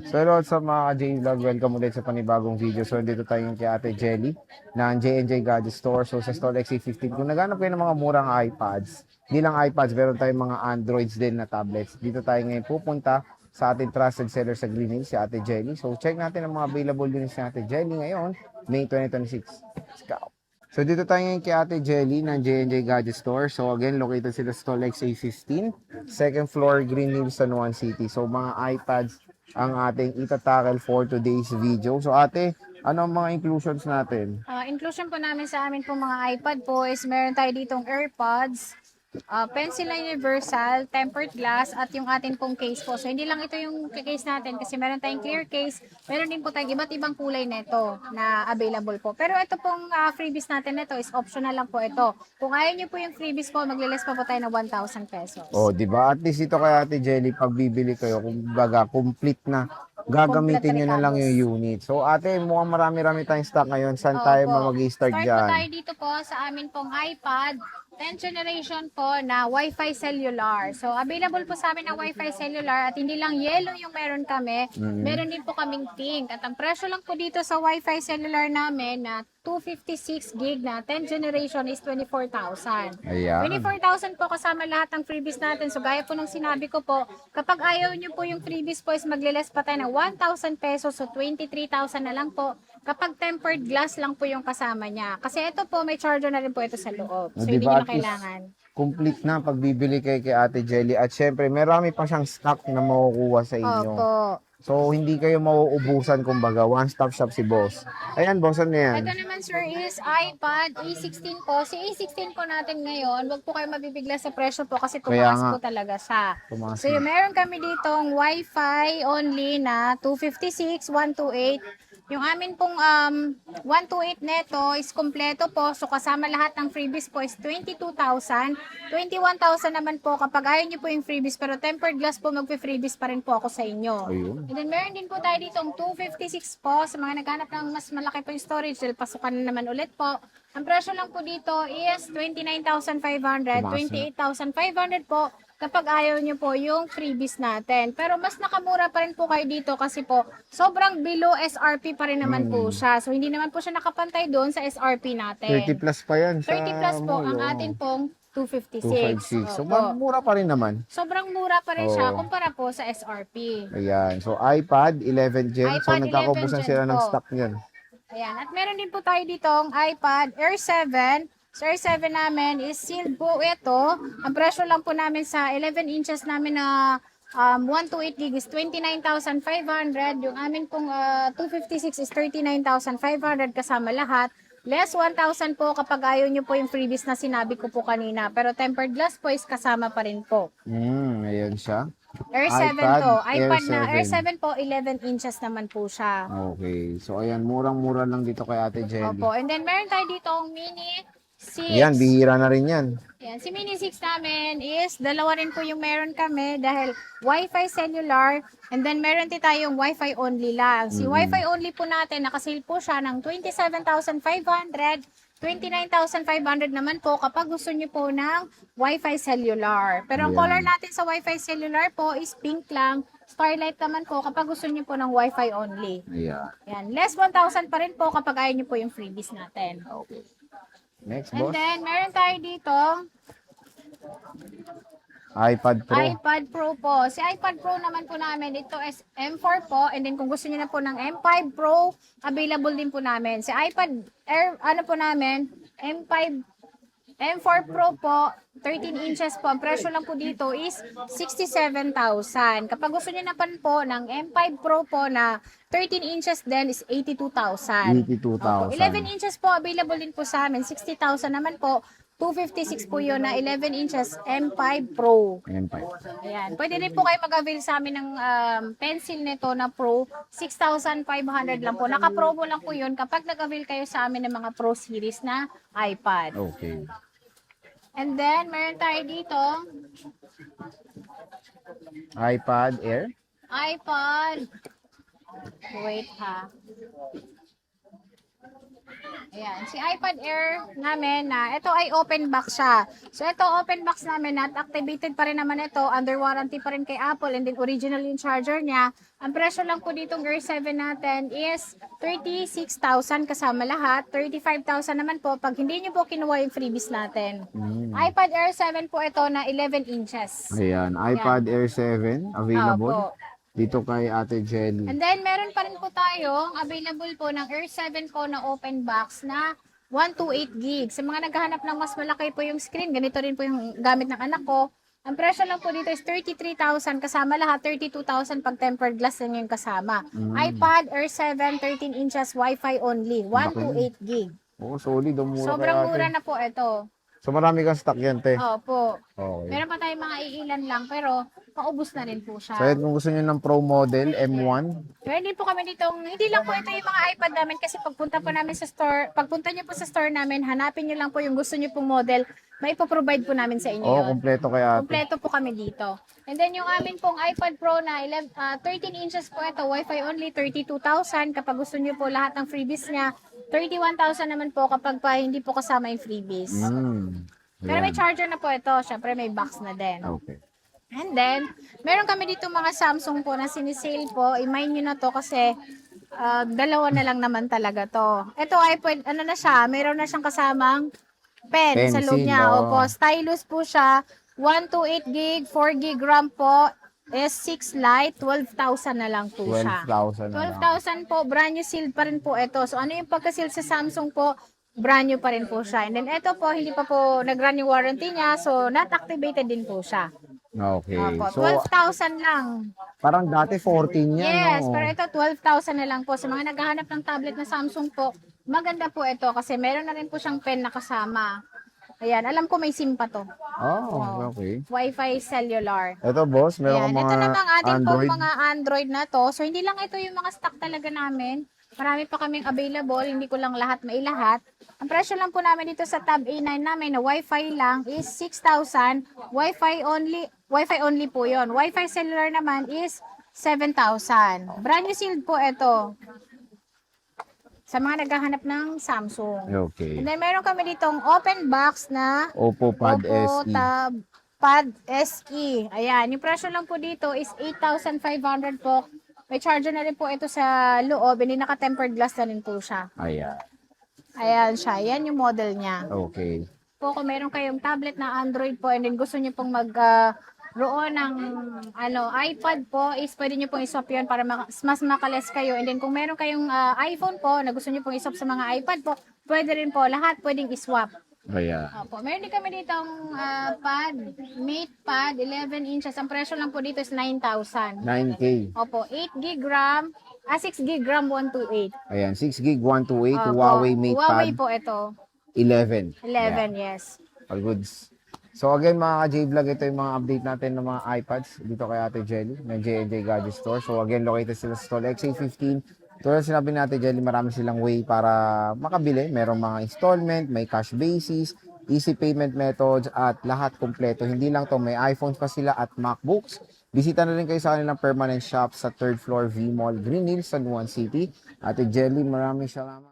So hello sa mga J-Vlog, welcome ulit sa panibagong video. So dito tayo kay Ate Jelly ng J&J Gadget Store. So sa Store XC15, kung naghanap kayo ng mga murang iPads, hindi lang iPads, meron tayong mga Androids din na tablets. Dito tayo ngayon pupunta sa ating trusted seller sa Green Hills, si Ate Jelly. So check natin ang mga available din si Ate Jelly ngayon, May 2026. Let's go! So dito tayo ngayon kay Ate Jelly ng J&J Gadget Store. So again, located sila sa Stolex A15, second floor, Green Hills, San Juan City. So mga iPads ang ating itatackle for today's video. So ate, ano ang mga inclusions natin? Inclusion po namin sa amin po mga iPad po is meron tayo ditong AirPods, pencil na universal, tempered glass, at yung atin pong case po. So, hindi lang ito yung case natin kasi meron tayong clear case, meron din po tayong iba't ibang kulay nito na available po. Pero ito pong freebies natin nito is optional lang po ito. Kung ayaw nyo po yung freebies po, maglilis pa po tayo ng 1,000 pesos. Oh, di ba? At least ito kay Ate Jelly, pag bibili kayo, kumbaga, complete na. Complete Gagamitin nyo na lang recados. yung unit. So, ate, mukhang marami-rami tayong stock ngayon. Saan tayo Opo. mag-start Start po tayo dyan? dito po sa amin pong iPad 10th generation po na Wi-Fi cellular. So, available po sa amin na Wi-Fi cellular at hindi lang yellow yung meron kami, meron din po kaming pink. At ang presyo lang po dito sa Wi-Fi cellular namin na 256 gig na 10th generation is 24,000. Ayan. 24,000 po kasama lahat ng freebies natin. So, gaya po nung sinabi ko po, kapag ayaw nyo po yung freebies po is magliles pa tayo ng 1,000 pesos. So, 23,000 na lang po. Kapag tempered glass lang po yung kasama niya. Kasi ito po, may charger na rin po ito sa loob. O, So, di hindi ba? nyo At na least, kailangan. complete na pag bibili kayo kay Ate Jelly. At syempre, marami pa siyang stock na makukuha sa inyo. Opo. So, hindi kayo mauubusan, kumbaga, one-stop shop si boss. Ayan, boss, ano yan? Ito naman sir is iPad A16 po. Si A16 po natin ngayon, wag po kayo mabibigla sa presyo po kasi Kaya tumaas nga, po talaga siya. tumaas So na. yung meron kami ditong Wi-Fi only na 256, 128. Yung amin pong 128 neto is kompleto po. So kasama lahat ng freebies po is 22,000. 21,000 naman po kapag ayaw niyo po yung freebies pero tempered glass po magpe-freebies pa rin po ako sa inyo. Ayun. And then meron din po tayo ditong 256 po sa mga naghanap ng mas malaki po yung storage dahil pasukan na naman ulit po. Ang presyo lang po dito is 29,500, Tumaas na. 28,500 po kapag ayaw nyo po yung freebies natin. Pero mas nakamura pa rin po kayo dito kasi po sobrang below SRP pa rin naman po siya. So hindi naman po siya nakapantay doon sa SRP 30 natin. plus pa yan sa 30 plus po mall, ang oh. atin pong 256. 256. So, Opo. mura pa rin naman. Sobrang mura pa rin siya Oh, kumpara po sa SRP. ayan. So, iPad 11 Gen. So, iPad 11 nagkakaubusan Gen sila ng po. stock niyan. Ayan. At meron din po tayo ditong iPad Air 7. So, Air 7 namin is sealed po ito. Ang presyo lang po namin sa 11 inches namin na 128 gig is 29,500. Yung amin pong 256 is 39,500 kasama lahat. Less 1,000 po kapag ayaw nyo po yung freebies na sinabi ko po kanina. Pero tempered glass po is kasama pa rin po. Ayan siya. Air 7 iPad to. Air iPad na Air 7. 7 po, 11 inches naman po siya. Okay. So, ayan. Murang-mura lang dito kay Ate Jelly. Opo. And then meron tayo dito ang Mini 6. Ayan, bihira na rin yan. Yan. Si Mini 6 namin is dalawa rin po yung meron kami dahil Wi-Fi cellular and then meron din tayong Wi-Fi only lang. Si Wi-Fi only po natin nakasale po siya ng 27,500, 29,500 naman po kapag gusto niyo po ng Wi-Fi cellular. Pero ang Ayan. color natin sa Wi-Fi cellular po is pink lang. Starlight naman po kapag gusto niyo po ng Wi-Fi only. Ayan. Yan. Less 1,000 pa rin po kapag ayaw niyo po yung freebies natin. Okay. Next, And boss. then, meron tayo dito iPad Pro. iPad Pro po. Si iPad Pro naman po namin, ito is M4 po. And then kung gusto niyo na po ng M5 Pro, available din po namin. Si iPad Air, ano po namin, M5, M4 Pro po, 13 inches po. Ang presyo lang po dito is 67,000. Kapag gusto niyo na po ng M5 Pro po na 13 inches din is 82,000. 82,000. 11 inches po, available din po sa amin. 60,000 naman po. 256 po yun na 11 inches M5 Pro. M5. Ayan. Pwede rin po kayo mag-avail sa amin ng pencil nito na Pro. 6,500 lang po. Naka-promo lang po yun kapag nag-avail kayo sa amin ng mga Pro series na iPad. Okay. And then, meron tayo dito, iPad Air. iPad. Wait ha. Ayan, si iPad Air namin na ito ay open box siya. So ito open box namin at activated pa rin naman ito, under warranty pa rin kay Apple and then original yung charger niya. Ang presyo lang po ditong Air 7 natin is 36,000 kasama lahat. 35,000 naman po pag hindi niyo po kinuha yung freebies natin. iPad Air 7 po ito na 11 inches. Ayan, iPad Air 7 available Opo. dito kay Ate Jelly. And then, meron pa rin po tayong available po ng Air 7 po na open box na 128 gig. Sa mga naghahanap ng mas malaki po yung screen, ganito rin po yung gamit ng anak ko. Ang presyo lang po dito is 33,000 kasama lahat, 32,000 pag tempered glass din yung kasama. iPad Air 7, 13 inches, Wi-Fi only, 128 gig. Oo, solid. Ang mura Sobrang kay Ate. mura na po ito. So marami kang stock yan, te. Opo. Okay. Meron pa tayong mga iilan lang, pero paubos na rin po siya. So yun, kung gusto niyo ng Pro model, M1, Pwede po kami ditong, hindi lang po ito yung mga iPad namin kasi pagpunta po namin sa store, pagpunta niyo po sa store namin, hanapin niyo lang po yung gusto niyo pong model, may provide po namin sa inyo yun. kompleto kay Ate. Kompleto po kami dito. And then yung amin pong iPad Pro na 13 inches po ito, Wi-Fi only, 32,000. Kapag gusto niyo po lahat ng freebies niya, 31,000 naman po kapag pa hindi po kasama yung freebies. Pero may charger na po ito, syempre may box na din. Okay. And then, meron kami dito mga Samsung po na sinisale po. I-mind nyo na to kasi dalawa na lang naman talaga to. Ito ay ano na siya, meron na siyang kasamang pen sa loob Pencil, niya. oh. Opo, stylus po siya. 128 gig, 4 gig RAM po. S6 Lite, 12,000 na lang po siya. 12,000 na lang. 12,000 po, brand new sealed pa rin po ito. So ano yung pagka-seal sa Samsung po, brand new pa rin po siya. And then ito po, hindi pa po nag-run yung warranty niya, so not activated din po siya. Okay. Opo, So, 12,000 lang. parang dati 14 yan, Yes, no? pero ito 12,000 na lang po. Sa mga naghahanap ng tablet na Samsung po, maganda po ito kasi meron na rin po siyang pen na kasama. Ayan, alam ko may SIM pa to. Oh, okay. Wi-Fi cellular. Ito, boss, meron Ayan, kang ito mga namang ating pong Android. mga Android na to. So, hindi lang ito yung mga stock talaga namin. Marami pa kaming available. Hindi ko lang lahat mailahat. Ang presyo lang po namin dito sa Tab A9 namin na Wi-Fi lang is 6,000. Wi-Fi only po yon. Wi-Fi cellular naman is 7,000. Brand new sealed po ito. Sa mga naghahanap ng Samsung. Okay. And then meron kami ditong open box na Oppo Pad Oppo SE. Tab Pad SE. Ayan, yung presyo lang po dito is 8,500 po. May charger na rin po ito sa loob. Hindi naka-tempered glass na rin po siya. Ayan. Ayan siya. Yan yung model niya. Okay. Po, kung meron kayong tablet na Android po and then gusto niyo pong roon ng iPad po, is pwede niyo pong iswap yun para mas makalis kayo. And then kung meron kayong iPhone po na gusto niyo pong iswap sa mga iPad po, pwede rin po. Lahat pwedeng iswap. Ayan. Opo, meron din kami ditong Mate Pad, 11 inches. Ang presyo lang po dito is 9,000. 9K. Opo, 8 gig RAM, 6 gig RAM 128. Ayan, 6 gig 128 Opo, Huawei Mate Huawei Pad po ito. 11. 11, yes. All goods. So again mga ka-J-Vlog, ito yung mga update natin ng mga iPads dito kay Ate Jelly ng J&J Gadget Store. So again, located sila sa stall XA15. Tulad sinabi ni Ate Jelly, marami silang way para makabili. Merong mga installment, may cash basis, easy payment methods, at lahat kompleto. Hindi lang to, may iPhones pa sila at MacBooks. Bisita na rin kayo sa kanilang permanent shop sa 3rd floor V Mall, Green Hills, San Juan City. Ate Jelly, maraming salamat.